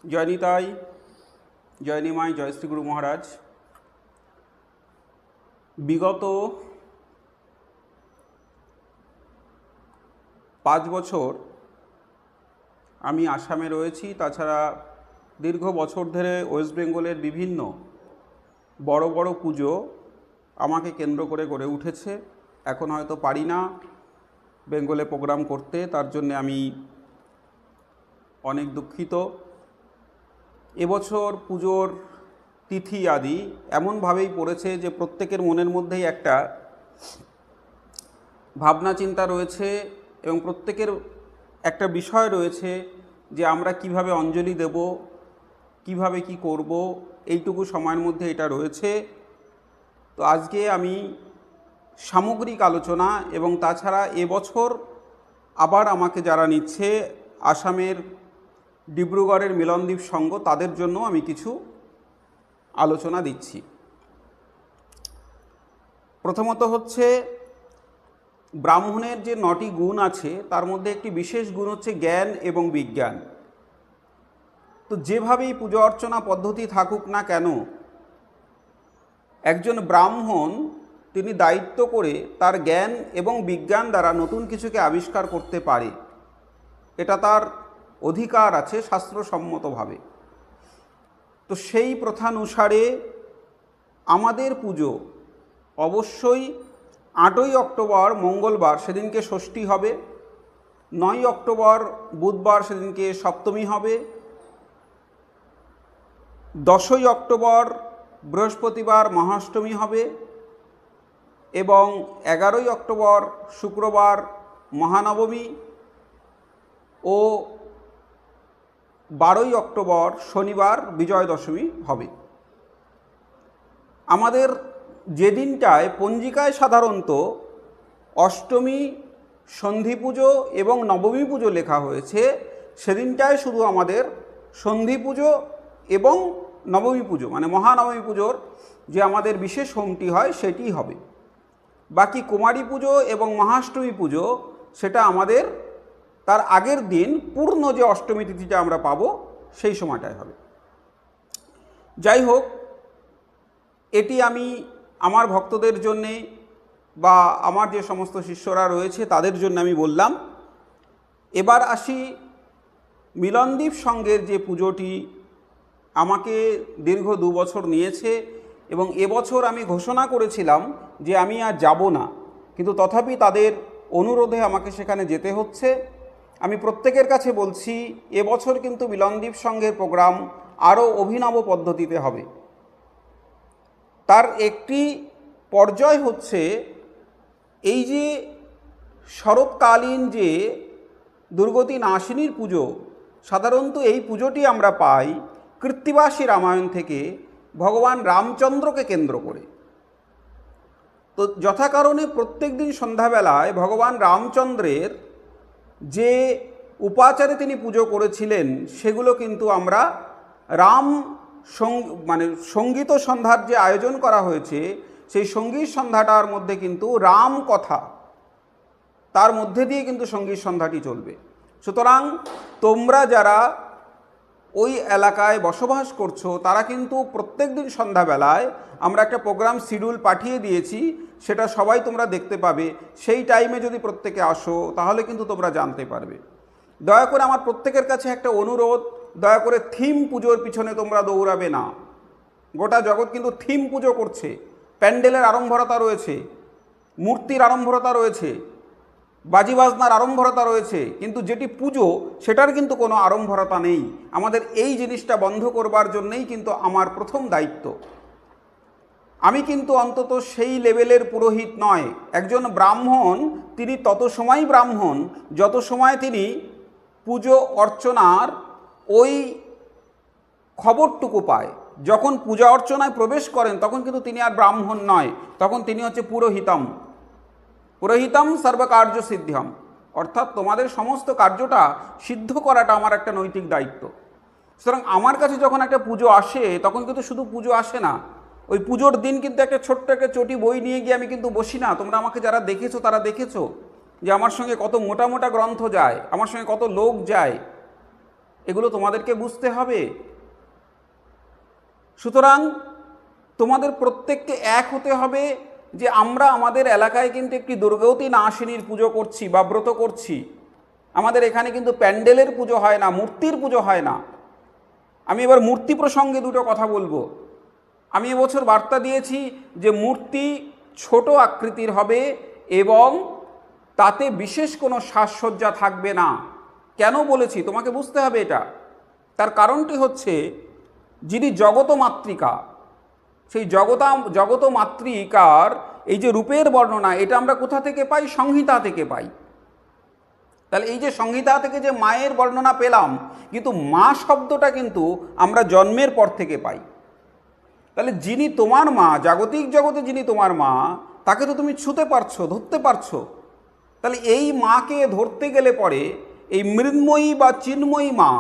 জয় নিতাই, জয় নিমাই, জয় শ্রী গুরু মহারাজ। বিগত 5 বছর আমি আসামে রয়েছি। তাছাড়া দীর্ঘ বছর ধরে ওয়েস্ট বেঙ্গলের বিভিন্ন বড় বড় পুজো আমাকে কেন্দ্র করে গড়ে উঠেছে। এখন হয়তো পারি না বেঙ্গলে প্রোগ্রাম করতে, তার জন্য আমি অনেক দুঃখিত। এবছর পুজোর তিথি আদি এমনভাবেই পড়েছে যে প্রত্যেকের মনের মধ্যেই একটা ভাবনা চিন্তা রয়েছে এবং প্রত্যেকের একটা বিষয় রয়েছে যে আমরা কিভাবে অঞ্জলি দেব, কিভাবে কি করব, এইটুকু সময়ের মধ্যে এটা রয়েছে। তো আজকে আমি সামগ্রিক আলোচনা এবং তাছাড়া এবছর আবার আমাকে যারা নিচ্ছে আসামের ডিব্রুগড়ের মিলনদ্বীপ সংঘ, তাদের জন্য আমি কিছু আলোচনা দিচ্ছি। প্রথমত হচ্ছে ব্রাহ্মণের যে 9টি গুণ আছে তার মধ্যে একটি বিশেষ গুণ হচ্ছে জ্ঞান এবং বিজ্ঞান। তো যেভাবেই পুজো অর্চনা পদ্ধতি থাকুক না কেন, একজন ব্রাহ্মণ তিনি দায়িত্ব করে তার জ্ঞান এবং বিজ্ঞান দ্বারা নতুন কিছুকে আবিষ্কার করতে পারে, এটা তার অধিকার আছে শাস্ত্রসম্মতভাবে। তো সেই প্রথানুসারে আমাদের পুজো অবশ্যই 8ই অক্টোবর মঙ্গলবার সেদিনকে ষষ্ঠী হবে, 9ই অক্টোবর বুধবার সেদিনকে সপ্তমী হবে, 10ই অক্টোবর বৃহস্পতিবার মহাষ্টমী হবে এবং 11ই অক্টোবর শুক্রবার মহানবমী ও 12ই অক্টোবর শনিবার বিজয় দশমী হবে। আমাদের যে দিনটায় পঞ্জিকায় সাধারণত অষ্টমী, সন্ধি পুজো এবং নবমী পুজো লেখা হয়েছে, সেদিনটায় শুধু আমাদের সন্ধি পুজো এবং নবমী পুজো মানে মহানবমী পুজোর যে আমাদের বিশেষ হোমটি হয় সেটি হবে। বাকি কুমারী পুজো এবং মহাষ্টমী পুজো সেটা আমাদের তার আগের দিন পূর্ণ যে অষ্টমী তিথিটা আমরা পাবো সেই সময়টায় হবে। যাই হোক, এটি আমি আমার ভক্তদের জন্যে বা আমার যে সমস্ত শিষ্যরা রয়েছে তাদের জন্য আমি বললাম। এবার আসি মিলনদ্বীপ সংঘের যে পুজোটি আমাকে দীর্ঘ 2 বছর নিয়েছে এবং এবছর আমি ঘোষণা করেছিলাম যে আমি আর যাব না, কিন্তু তথাপি তাদের অনুরোধে আমাকে সেখানে যেতে হচ্ছে। আমি প্রত্যেকের কাছে বলছি, এবছর কিন্তু মিলনদ্বীপ সংঘের প্রোগ্রাম আরও অভিনব পদ্ধতিতে হবে। তার একটি পর্যায় হচ্ছে এই যে শরৎকালীন যে দুর্গতি নাশিনীর পুজো, সাধারণত এই পুজোটি আমরা পাই কৃত্তিবাসী রামায়ণ থেকে ভগবান রামচন্দ্রকে কেন্দ্র করে। তো যথাকারণে প্রত্যেক দিন সন্ধ্যাবেলায় ভগবান রামচন্দ্রের যে উপাচারে তিনি পুজো করেছিলেন সেগুলো কিন্তু আমরা সঙ্গীত সন্ধ্যার যে আয়োজন করা হয়েছে সেই সঙ্গীত সন্ধ্যাটার মধ্যে কিন্তু রাম কথা, তার মধ্যে দিয়ে কিন্তু সঙ্গীত সন্ধ্যাটি চলবে। সুতরাং তোমরা যারা ওই এলাকায় বসবাস করছো তারা কিন্তু প্রত্যেক দিন সন্ধ্যাবেলায় আমরা একটা প্রোগ্রাম শিডিউল পাঠিয়ে দিয়েছি, সেটা সবাই তোমরা দেখতে পাবে। সেই টাইমে যদি প্রত্যেকে আসো তাহলে কিন্তু তোমরা জানতে পারবে। দয়া করে আমার প্রত্যেকের কাছে একটা অনুরোধ, দয়া করে থিম পুজোর পিছনে তোমরা দৌড়াবে না। গোটা জগৎ কিন্তু থিম পুজো করছে, প্যান্ডেলের আড়ম্বরতা রয়েছে, মূর্তির আড়ম্বরতা রয়েছে, বাজি বাজনার আড়ম্বরতা রয়েছে, কিন্তু যেটি পুজো সেটার কিন্তু কোনো আড়ম্বরতা নেই। আমাদের এই জিনিসটা বন্ধ করবার জন্যই কিন্তু আমার প্রথম দায়িত্ব। আমি কিন্তু অন্তত সেই লেভেলের পুরোহিত নয়। একজন ব্রাহ্মণ তিনি তত সময় ব্রাহ্মণ যত সময় তিনি পুজো অর্চনার ওই খবরটুকু পায়। যখন পূজা অর্চনায় প্রবেশ করেন তখন কিন্তু তিনি আর ব্রাহ্মণ নয়, তখন তিনি হচ্ছে পুরোহিতম। পুরোহিতম সর্বকার্য সিদ্ধিম, অর্থাৎ তোমাদের সমস্ত কার্যটা সিদ্ধ করাটা আমার একটা নৈতিক দায়িত্ব। সুতরাং আমার কাছে যখন একটা পুজো আসে তখন কিন্তু শুধু পুজো আসে না, ওই পুজোর দিন কিন্তু একটা ছোট্ট একটা চটি বই নিয়ে গিয়ে আমি কিন্তু বসি না। তোমরা আমাকে যারা দেখেছো তারা দেখেছো যে আমার সঙ্গে কত মোটা মোটা গ্রন্থ যায়, আমার সঙ্গে কত লোক যায়। এগুলো তোমাদেরকে বুঝতে হবে। সুতরাং তোমাদের প্রত্যেককে এক হতে হবে যে আমরা আমাদের এলাকায় কিন্তু একটি দুর্গাবতী নাসিনীর পুজো করছি বা ব্রত করছি। আমাদের এখানে কিন্তু প্যান্ডেলের পুজো হয় না, মূর্তির পুজো হয় না। আমি এবার মূর্তি প্রসঙ্গে দুটো কথা বলবো। আমি এবছর বার্তা দিয়েছি যে মূর্তি ছোট আকৃতির হবে এবং তাতে বিশেষ কোনো সাজসজ্জা থাকবে না। কেন বলেছি তোমাকে বুঝতে হবে এটা। তার কারণটি হচ্ছে, যিনি জগতমাতৃকা, সেই জগতমাতৃকার এই যে রূপের বর্ণনা, এটা আমরা কোথা থেকে পাই? সংহিতা থেকে পাই। তাহলে এই যে সংহিতা থেকে যে মায়ের বর্ণনা পেলাম, কিন্তু মা শব্দটা কিন্তু আমরা জন্মের পর থেকে পাই। তাহলে যিনি তোমার মা, জাগতিক জগতে যিনি তোমার মা, তাকে তো তুমি ছুঁতে পারছো, ধরতে পারছো। তাহলে এই মাকে ধরতে গেলে পরে, এই মৃন্ময়ী বা চিন্ময়ী মা,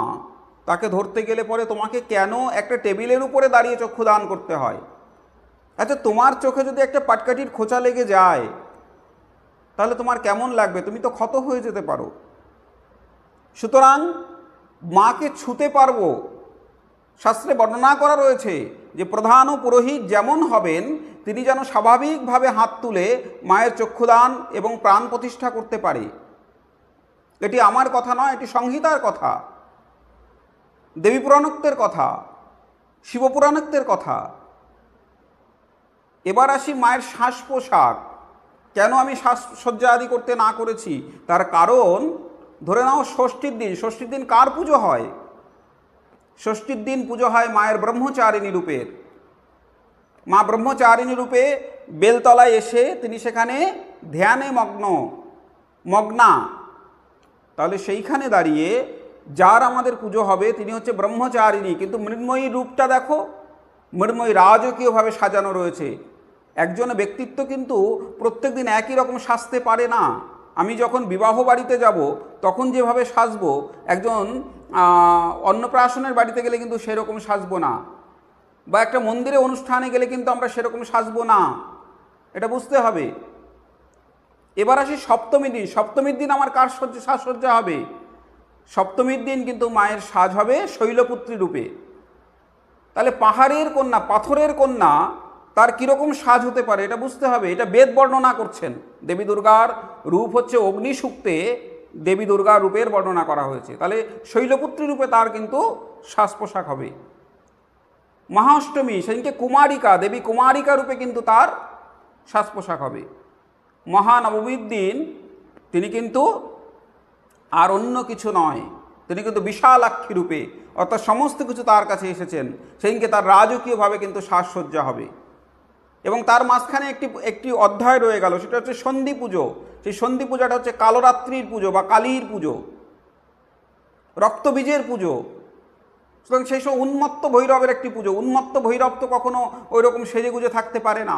তাকে ধরতে গেলে পরে তোমাকে কেন একটা টেবিলের উপরে দাঁড়িয়ে চক্ষুদান করতে হয়? আচ্ছা, তোমার চোখে যদি একটা পাটকাঠির খোঁচা লেগে যায় তাহলে তোমার কেমন লাগবে? তুমি তো ক্ষত হয়ে যেতে পারো। সুতরাং মাকে ছুঁতে পারবো। শাস্ত্রে বর্ণনা করা রয়েছে যে প্রধান ও পুরোহিত যেমন হবেন, তিনি যেন স্বাভাবিকভাবে হাত তুলে মায়ের চক্ষুদান এবং প্রাণ প্রতিষ্ঠা করতে পারে। এটি আমার কথা নয়, এটি সংহিতার কথা, দেবী পুরাণোক্তের কথা, শিবপুরাণোক্তের কথা। এবার আসি মায়ের শ্বাস পোশাক। কেন আমি সাজসজ্জা আদি করতে না করেছি? তার কারণ, ধরে নাও ষষ্ঠীর দিন। ষষ্ঠীর দিন কার পুজো হয়? ষষ্ঠীর দিন পুজো হয় মায়ের ব্রহ্মচারিণী রূপের। মা ব্রহ্মচারিণী রূপে বেলতলায় এসে তিনি সেখানে ধ্যানে মগ্না। তাহলে সেইখানে দাঁড়িয়ে যার আমাদের পুজো হবে তিনি হচ্ছে ব্রহ্মচারিণী। কিন্তু মৃন্ময়ী রূপটা দেখো, মৃন্ময়ী রাজকীয়ভাবে সাজানো রয়েছে। একজন ব্যক্তিত্ব কিন্তু প্রত্যেক দিন একই রকম সাজতে পারে না। আমি যখন বিবাহ বাড়িতে যাব তখন যেভাবে সাজবো, একজন অন্নপ্রাশনের বাড়িতে গেলে কিন্তু সেরকম সাজবো না, বা একটা মন্দিরে অনুষ্ঠানে গেলে কিন্তু আমরা সেরকম সাজবো না। এটা বুঝতে হবে। এবার আসি সপ্তমী দিন। সপ্তমীর দিন আমার কার সাজসজ্জা হবে? সপ্তমীর দিন কিন্তু মায়ের সাজ হবে শৈলপুত্রী রূপে। তাহলে পাহাড়ের কন্যা, পাথরের কন্যা, তার কীরকম সাজ হতে পারে এটা বুঝতে হবে। এটা বেদ বর্ণনা করছেন। দেবী দুর্গার রূপ হচ্ছে অগ্নিসূক্তে দেবী দুর্গার রূপের বর্ণনা করা হয়েছে। তাহলে শৈলপুত্রী রূপে তার কিন্তু সাজ পোশাক হবে। মহাষ্টমী, সেদিনকে কুমারিকা, দেবী কুমারিকা রূপে কিন্তু তার সাজ পোশাক হবে। মহানবমীর দিন তিনি কিন্তু আর অন্য কিছু নয়, তিনি কিন্তু বিশালাক্ষী রূপে, অর্থাৎ সমস্ত কিছু তার কাছে এসেছেন। সেদিনকে তার রাজকীয়ভাবে কিন্তু সাজসজ্জা হবে। এবং তার মাঝখানে একটি অধ্যায় রয়ে গেল, সেটা হচ্ছে সন্ধি পুজো। সেই সন্ধি পূজাটা হচ্ছে কালরাত্রির পুজো বা কালীর পুজো, রক্তবীজের পুজো। সুতরাং সেই সব উন্মত্ত ভৈরবের একটি পুজো। উন্মত্ত ভৈরব তো কখনো ওই রকম সেজেগুজে থাকতে পারে না।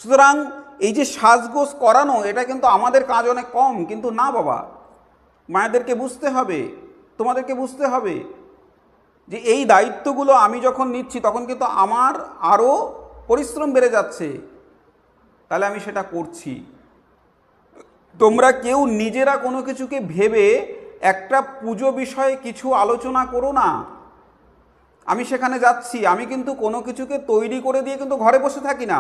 সুতরাং এই যে সাজগোজ করানো, এটা কিন্তু আমাদের কাজ অনেক কম। কিন্তু না বাবা, মায়েদেরকে বুঝতে হবে, তোমাদেরকে বুঝতে হবে যে এই দায়িত্বগুলো আমি যখন নিচ্ছি তখন কিন্তু আমার আরও পরিশ্রম বেড়ে যাচ্ছে। তাহলে আমি সেটা করছি। তোমরা কেউ নিজেরা কোনো কিছুকে ভেবে একটা পুজো বিষয়ে কিছু আলোচনা করো না। আমি সেখানে যাচ্ছি, আমি কিন্তু কোনো কিছুকে তৈরি করে দিয়ে কিন্তু ঘরে বসে থাকি না।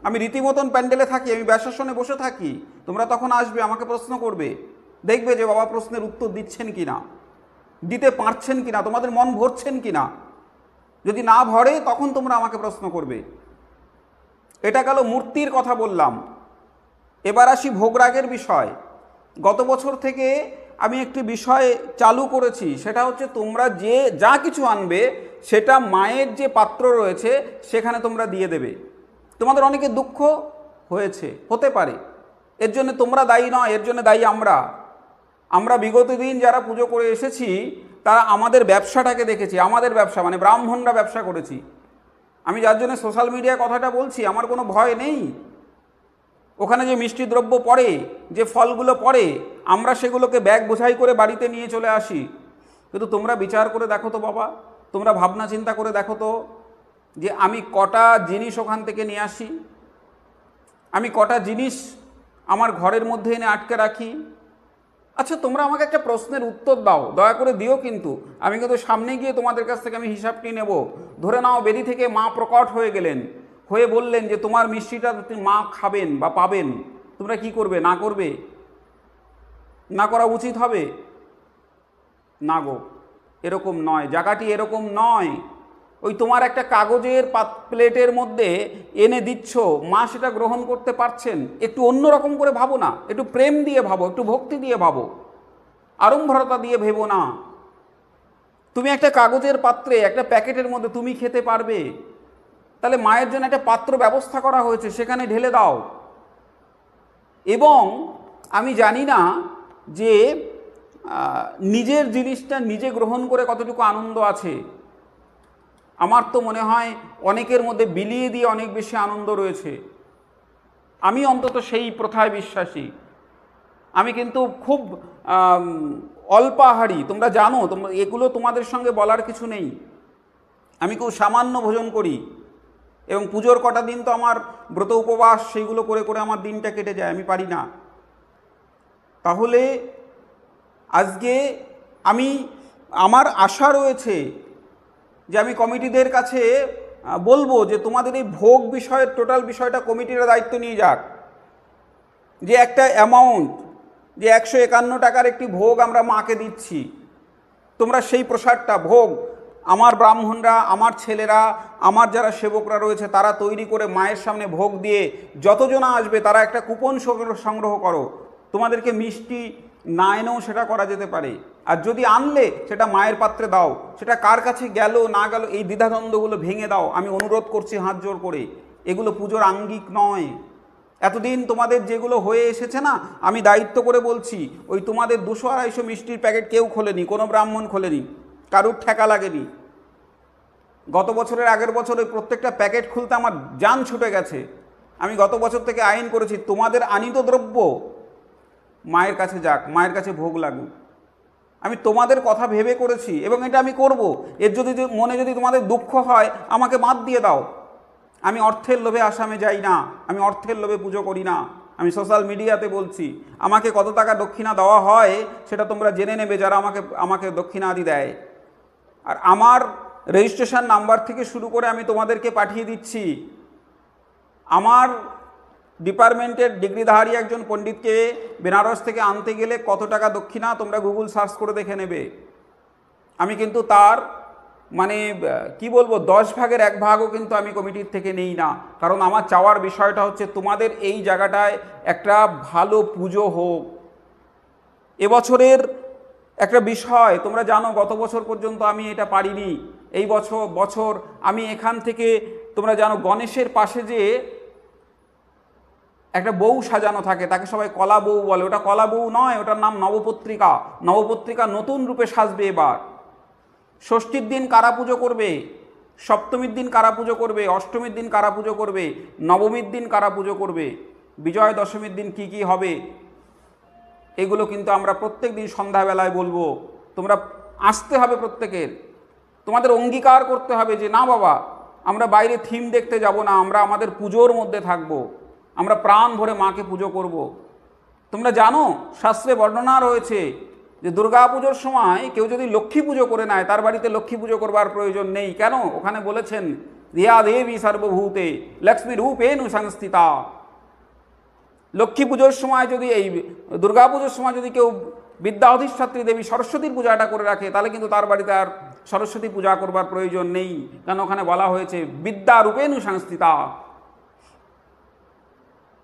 আমি রীতিমতন প্যান্ডেলে থাকি, আমি ব্যাসাসনে বসে থাকি। তোমরা তখন আসবে, আমাকে প্রশ্ন করবে, দেখবে যে বাবা প্রশ্নের উত্তর দিচ্ছেন কি না, দিতে পারছেন কি না, তোমাদের মন ভরছেন কি না। যদি না ভরে তখন তোমরা আমাকে প্রশ্ন করবে। এটা গেল মূর্তির কথা বললাম। এবার আসি ভোগরাগের বিষয়। গত বছর থেকে আমি একটি বিষয় চালু করেছি, সেটা হচ্ছে তোমরা যা কিছু আনবে সেটা মায়ের যে পাত্র রয়েছে সেখানে তোমরা দিয়ে দেবে। তোমাদের অনেকে দুঃখ হতে পারে, এর জন্য তোমরা দায়ী নয়, এর জন্য দায়ী আমরা বিগত দিন যারা পুজো করে এসেছি তারা আমাদের ব্যবসাটাকে দেখেছি। আমাদের ব্যবসা মানে ব্রাহ্মণরা ব্যবসা করেছি। আমি যার জন্য সোশ্যাল মিডিয়ায় কথাটা বলছি, আমার কোনো ভয় নেই। ওখানে যে মিষ্টি দ্রব্য পড়ে, যে ফলগুলো পড়ে, আমরা সেগুলোকে ব্যাগ বোঝাই করে বাড়িতে নিয়ে চলে আসি। কিন্তু তোমরা বিচার করে দেখো তো বাবা, তোমরা ভাবনা চিন্তা করে দেখো তো যে আমি কটা জিনিস ওখান থেকে নিয়ে আসি, আমি কটা জিনিস আমার ঘরের মধ্যে এনে আটকে রাখি। আচ্ছা, তোমরা আমাকে একটা প্রশ্নের উত্তর দাও, দয়া করে দিও কিন্তু। আমি কিন্তু সামনে গিয়ে তোমাদের কাছ থেকে আমি হিসাবটি নেব। ধরে নাও বেদি থেকে মা প্রকট হয়ে গেলেন, হয়ে বললেন যে তোমার মিষ্টিটা মা খাবেন বা পাবেন, তোমরা কি করবে? না করবে? না করা উচিত হবে? না গো, এরকম নয়, জায়গাটি এরকম নয়। ওই তোমার একটা কাগজের প্লেটের মধ্যে এনে দিচ্ছ, মা সেটা গ্রহণ করতে পারছেন। একটু অন্য রকম করে ভাবো না, একটু প্রেম দিয়ে ভাবো, একটু ভক্তি দিয়ে ভাবো, আড়ম্বরতা দিয়ে ভেবো না। তুমি একটা কাগজের পাত্রে, একটা প্যাকেটের মধ্যে তুমি খেতে পারবে, তাহলে মায়ের জন্য একটা পাত্র ব্যবস্থা করা হয়েছে, সেখানে ঢেলে দাও। এবং আমি জানি না যে নিজের জিনিসটা নিজে গ্রহণ করে কতটুকু আনন্দ আছে। আমার তো মনে হয় অনেকের মধ্যে বিলিয়ে দিয়ে অনেক বেশি আনন্দ রয়েছে। আমি অন্তত সেই প্রথায় বিশ্বাসী। আমি কিন্তু খুব অল্পাহারি, তোমরা জানো, তোমরা এগুলো তোমাদের সঙ্গে বলার কিছু নেই। আমি খুব সামান্য ভোজন করি, এবং পুজোর কটা দিন তো আমার ব্রত উপবাস, সেইগুলো করে করে আমার দিনটা কেটে যায়, আমি পারি না। তাহলে আজকে আমার আশা রয়েছে যে আমি কমিটিদের কাছে বলবো যে তোমাদের এই ভোগ বিষয়ের টোটাল বিষয়টা কমিটিরা দায়িত্ব নিয়ে যাক। যে একটা অ্যামাউন্ট, যে 151 টাকার একটি ভোগ আমরা মাকে দিচ্ছি, তোমরা সেই প্রসাদটা ভোগ আমার ব্রাহ্মণরা, আমার ছেলেরা, আমার যারা সেবকরা রয়েছে তারা তৈরি করে মায়ের সামনে ভোগ দিয়ে যতজনা আসবে তারা একটা কুপন সংগ্রহ করো। তোমাদেরকে মিষ্টি না এনেও সেটা করা যেতে পারে। আর যদি আনলে সেটা মায়ের পাত্রে দাও, সেটা কার কাছে গেল না গেল এই দ্বিধাদ্বন্দ্বগুলো ভেঙে দাও, আমি অনুরোধ করছি হাত জোর করে। এগুলো পুজোর আঙ্গিক নয়। এতদিন তোমাদের যেগুলো হয়ে এসেছে না, আমি দায়িত্ব করে বলছি, ওই তোমাদের 200-250 মিষ্টির প্যাকেট কেউ খোলেনি, কোনো ব্রাহ্মণ খোলেনি, কারুর ঠেকা লাগেনি। গত বছরের আগের বছর ওই প্রত্যেকটা প্যাকেট খুলতে আমার জান ছুটে গেছে। আমি গত বছর থেকে আইন করেছি, তোমাদের আনিত দ্রব্য মায়ের কাছে যাক, মায়ের কাছে ভোগ লাগুক। আমি তোমাদের কথা ভেবে করেছি এবং এটা আমি করব। এর যদি মনে যদি তোমাদের দুঃখ হয়, আমাকে বাদ দিয়ে দাও। আমি অর্থের লোভে আসামে যাই না, আমি অর্থের লোভে পুজো করি না। আমি সোশ্যাল মিডিয়াতে বলছি, আমাকে কত টাকা দক্ষিণা দেওয়া হয় সেটা তোমরা জেনে নেবে যারা আমাকে দক্ষিণাদি দেয়। আর আমার রেজিস্ট্রেশন নাম্বার থেকে শুরু করে আমি তোমাদেরকে পাঠিয়ে দিচ্ছি। আমার ডিপার্টমেন্টের ডিগ্রিধারী একজন পণ্ডিতকে বেনারস থেকে আনতে গেলে কত টাকা দক্ষিণা তোমরা গুগল সার্চ করে দেখে নেবে। আমি কিন্তু তার মানে কি বলবো, 10 ভাগের 1 ভাগও কিন্তু আমি কমিটির থেকে নেই না। কারণ আমার চাওয়ার বিষয়টা হচ্ছে তোমাদের এই জায়গাটায় একটা ভালো পুজো হোক। এবছরের একটা বিষয় তোমরা জানো, গত বছর পর্যন্ত আমি এটা পারিনি। এই বছর আমি এখান থেকে, তোমরা জানো গণেশের পাশে যে একটা বউ সাজানো থাকে, তাকে সবাই কলা বউ বলে, ওটা কলা বউ নয়, ওটার নাম নবপত্রিকা। নবপত্রিকা নতুন রূপে সাজবে এবার। ষষ্ঠীর দিন কারা পুজো করবে, সপ্তমীর দিন কারা পুজো করবে, অষ্টমীর দিন কারা পুজো করবে, নবমীর দিন কারা পুজো করবে, বিজয়া দশমীর দিন কি কি হবে, এগুলো কিন্তু আমরা প্রত্যেক দিন সন্ধ্যাবেলায় বলবো। তোমরা আসতে হবে প্রত্যেকের, তোমাদের অঙ্গীকার করতে হবে যে না বাবা, আমরা বাইরে থিম দেখতে যাব না, আমরা আমাদের পুজোর মধ্যে থাকবো, আমরা প্রাণ ভরে মাকে পুজো করব। তোমরা জানো শাস্ত্রে বর্ণনা রয়েছে যে দুর্গা পুজোর সময় কেউ যদি লক্ষ্মী পুজো করে নেয়, তার বাড়িতে লক্ষ্মী পুজো করবার প্রয়োজন নেই। কেন? ওখানে বলেছেন ধিয়া দেবী সর্বভূতে লক্ষ্মী রূপেণু সংস্থিতা। লক্ষ্মী পুজোর সময় যদি, এই দুর্গা পুজোর সময় যদি কেউ বিদ্যা অধিষ্ঠাত্রী দেবী সরস্বতীর পূজাটা করে রাখে, তাহলে কিন্তু তার বাড়িতে আর সরস্বতী পূজা করবার প্রয়োজন নেই। কারণ ওখানে বলা হয়েছে বিদ্যা রূপেণু সংস্থিতা।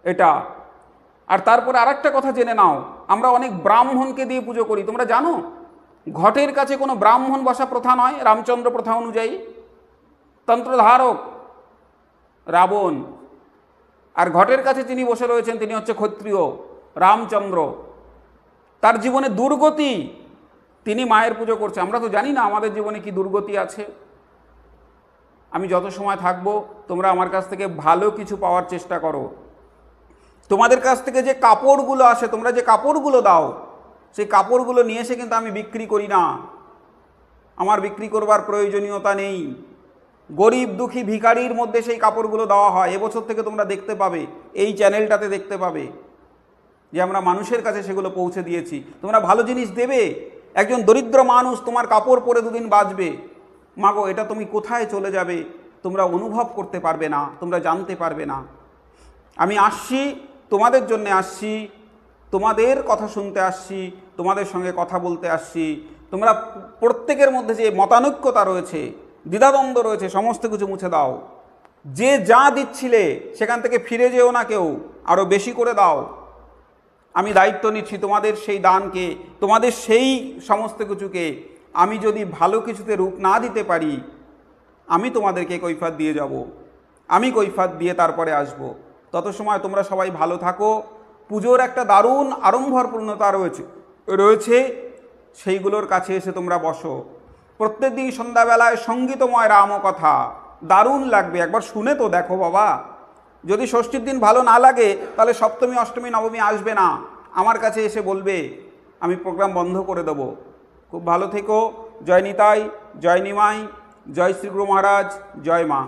এটা। আর তারপরে আরেকটা কথা জেনে নাও, আমরা অনেক ব্রাহ্মণকে দিয়ে পুজো করি। তোমরা জানো ঘটের কাছে কোনো ব্রাহ্মণ বসা প্রথা নয় রামচন্দ্র প্রথা অনুযায়ী। তন্ত্রধারক রাবণ, আর ঘটের কাছে যিনি বসে রয়েছেন তিনি হচ্ছে ক্ষত্রিয় রামচন্দ্র। তার জীবনে দুর্গতি, তিনি মায়ের পুজো করছে। আমরা তো জানি না আমাদের জীবনে কি দুর্গতি আছে। আমি যত সময় থাকবো তোমরা আমার কাছ থেকে ভালো কিছু পাওয়ার চেষ্টা করো। তোমাদের কাছ থেকে যে কাপড়গুলো আসে, তোমরা যে কাপড়গুলো দাও, সেই কাপড়গুলো নিয়ে এসে কিন্তু আমি বিক্রি করি না, আমার বিক্রি করবার প্রয়োজনীয়তা নেই। গরিব দুঃখী ভিখারির মধ্যে সেই কাপড়গুলো দেওয়া হয়। এবছর থেকে তোমরা দেখতে পাবে, এই চ্যানেলটাতে দেখতে পাবে। যে আমরা মানুষের কাছে সেগুলো পৌঁছে দিয়েছি। তোমরা ভালো জিনিস দেবে, একজন দরিদ্র মানুষ তোমার কাপড় পরে দুদিন বাঁচবে, মাগো এটা তুমি কোথায় চলে যাবে তোমরা অনুভব করতে পারবে না, তোমরা জানতে পারবে না। আমি আসছি তোমাদের জন্য, আসছি তোমাদের কথা শুনতে, আসছি তোমাদের সঙ্গে কথা বলতে আসছি। তোমরা প্রত্যেকের মধ্যে যে মতানৈক্যতা রয়েছে, দ্বিধাদ্বন্দ্ব রয়েছে, সমস্ত কিছু মুছে দাও। যে যা দিচ্ছিলে সেখান থেকে ফিরে যেও না কেউ, আরও বেশি করে দাও। আমি দায়িত্ব নিচ্ছি তোমাদের সেই দানকে, তোমাদের সেই সমস্ত কিছুকে। আমি যদি ভালো কিছুতে রূপ না দিতে পারি, আমি তোমাদেরকে কৈফিয়ত দিয়ে যাব, আমি কৈফিয়ত দিয়ে তারপরে আসব। তত সময় তোমরা সবাই ভালো থাকো। পুজোর একটা দারুণ আড়ম্বরপূর্ণতা রয়েছে, সেইগুলোর কাছে এসে তোমরা বসো। প্রত্যেক দিন সন্ধ্যাবেলায় সঙ্গীতময় রামকথা দারুণ লাগবে, একবার শুনে তো দেখো বাবা। যদি ষষ্ঠীর দিন ভালো না লাগে তাহলে সপ্তমী, অষ্টমী, নবমী আসবে না, আমার কাছে এসে বলবে, আমি প্রোগ্রাম বন্ধ করে দেবো। খুব ভালো থেকো। জয় নিতাই, জয় নিমাই, জয় শ্রী গুরু মহারাজ, জয় মা।